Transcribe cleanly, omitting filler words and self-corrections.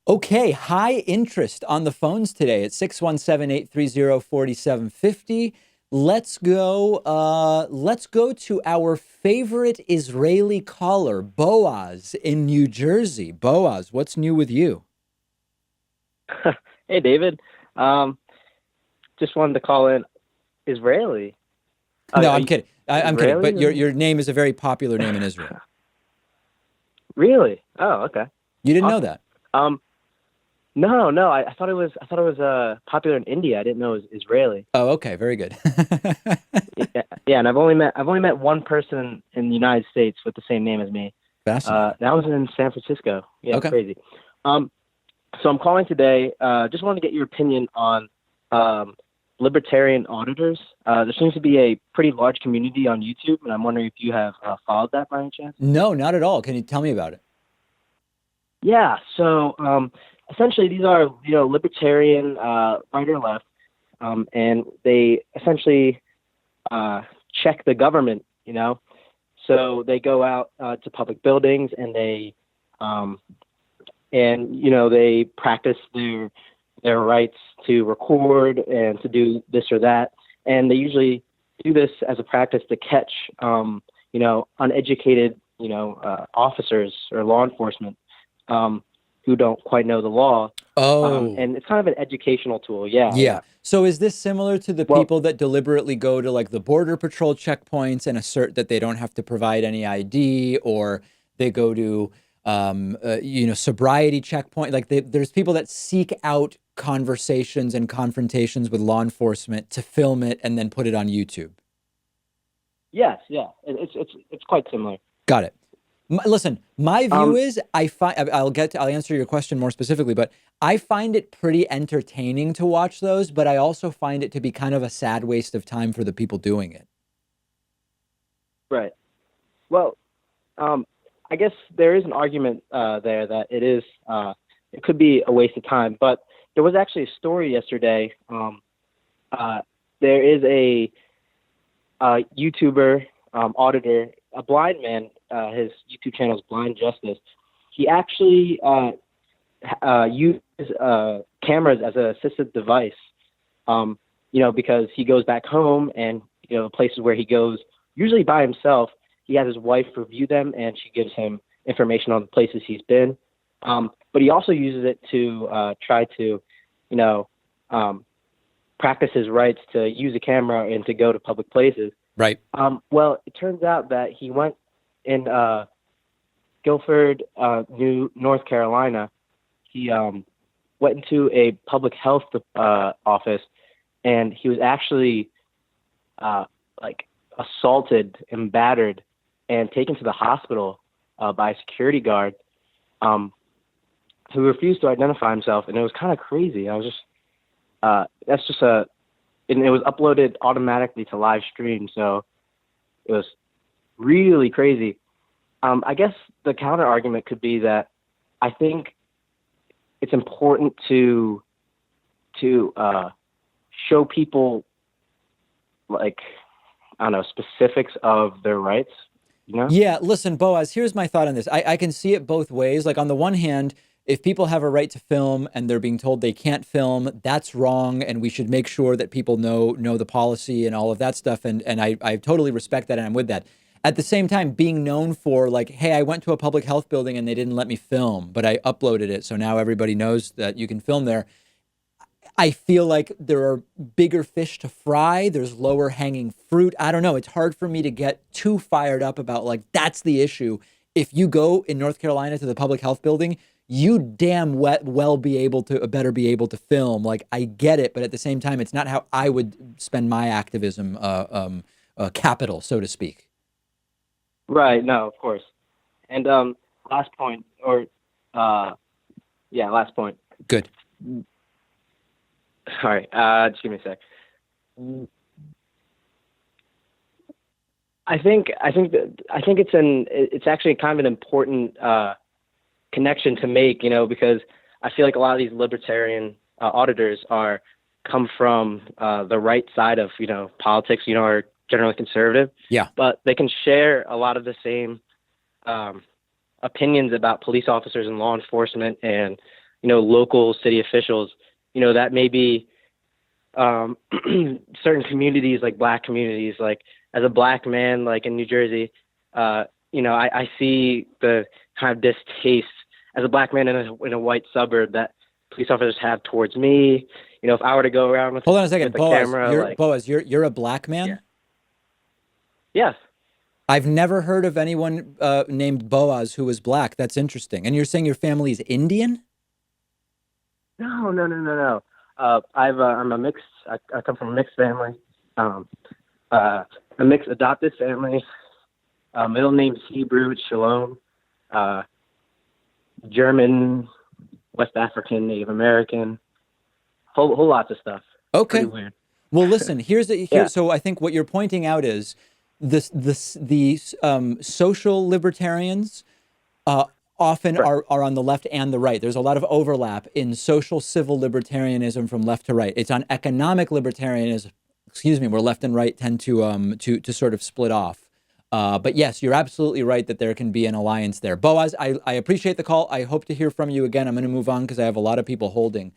Okay, high interest on the phones today at 617-830-4750. Let's go to our favorite Israeli caller, Boaz in New Jersey. Boaz, what's new with you? Hey, David. Um, just wanted to call in Israeli. No, Are I'm you kidding. I'm kidding. Israeli? But your name is a very popular name in Israel. Really? Oh, okay. You didn't know Awesome. that? Um, no, no. I thought it was popular in India. I didn't know it was Israeli. Oh, okay, very good. Yeah, yeah. And I've only met one person in the United States with the same name as me. Fascinating. That was in San Francisco. Yeah, Okay. crazy. Um, so I'm calling today. Just wanted to get your opinion on um, libertarian auditors. There seems to be a pretty large community on YouTube, and I'm wondering if you have followed that by any chance. No, not at all. Can you tell me about it? Yeah. So essentially, these are libertarian right or left, and they essentially check the government. So they go out to public buildings um, and they practice their rights to record and to do this or that, and they usually do this as a practice to catch uneducated officers or law enforcement who don't quite know the law, Oh. and it's kind of an educational tool. Yeah, Yeah. yeah. So is this similar to the Well, people that deliberately go to like the border patrol checkpoints and assert that they don't have to provide any ID, or they go to sobriety checkpoint? Like there's people that seek out conversations and confrontations with law enforcement to film it and then put it on YouTube. yes, yeah. It's quite similar. Got it. Listen, my view Um, is I'll answer your question more specifically, but I find it pretty entertaining to watch those, but I also find it to be kind of a sad waste of time for the people doing it. right. Well, um, I guess there is an argument there that it could be a waste of time. But there was actually a story yesterday. Uh, there is a YouTuber auditor, a blind man. His YouTube channel is Blind Justice. He actually uses cameras as an assistive device. Because he goes back home and places where he goes usually by himself. He has his wife review them, and she gives him information on the places he's been. But he also uses it to try to, you know, um, practice his rights to use a camera and to go to public places. Right. Well, it turns out that he went in Guilford, North Carolina. He went into a public health office, and he was actually like assaulted and battered and taken to the hospital by a security guard who refused to identify himself, and it was kind of crazy. I was just that's just a and it was uploaded automatically to live stream, so it was really crazy. I guess the counter argument could be that I think it's important to show people, like, I don't know, specifics of their rights. You know? Yeah, listen, Boaz, here's my thought on this. I can see it both ways. Like, on the one hand, if people have a right to film and they're being told they can't film, that's wrong, and we should make sure that people know the policy and all of that stuff. And I totally respect that, and I'm with that. At the same time, being known for like, hey, I went to a public health building and they didn't let me film, but I uploaded it, so now everybody knows that you can film there. I feel like there are bigger fish to fry. There's lower hanging fruit. I don't know. It's hard for me to get too fired up about like that's the issue. If you go in North Carolina to the public health building, you damn well be able to better be able to film. Like I get it, but at the same time, it's not how I would spend my activism capital, so to speak. Right. No, of course. And last point, or uh, yeah, last point. Good. All right. Just give me a sec. I think it's actually kind of an important connection to make, because I feel like a lot of these libertarian auditors are come from the right side of politics, are generally conservative, Yeah. but they can share a lot of the same um, opinions about police officers and law enforcement and local city officials, that maybe certain communities, like black communities, like as a black man, like in New Jersey, I see the kind of distaste as a black man in a white suburb that police officers have towards me. If I were to go around Hold on a second, with a Boaz. camera, You're like, Boaz. You're a black yeah, man. yes, I've never heard of anyone named Boaz who was black. That's interesting. And you're saying your family's Indian? no, no, no, no, no. I'm a mixed. I come from a mixed family. A mixed adopted family. Middle name's Hebrew, it's Shalom. German, West African, Native American, whole lots of stuff. Okay. Pretty weird. Well, listen. Yeah. So I think what you're pointing out is the social libertarians often Right. are on the left and the right. There's a lot of overlap in social civil libertarianism from left to right. It's on economic libertarianism, excuse me, where left and right tend to sort of split off. But yes, you're absolutely right that there can be an alliance there. Boaz, I appreciate the call. I hope to hear from you again. I'm going to move on because I have a lot of people holding.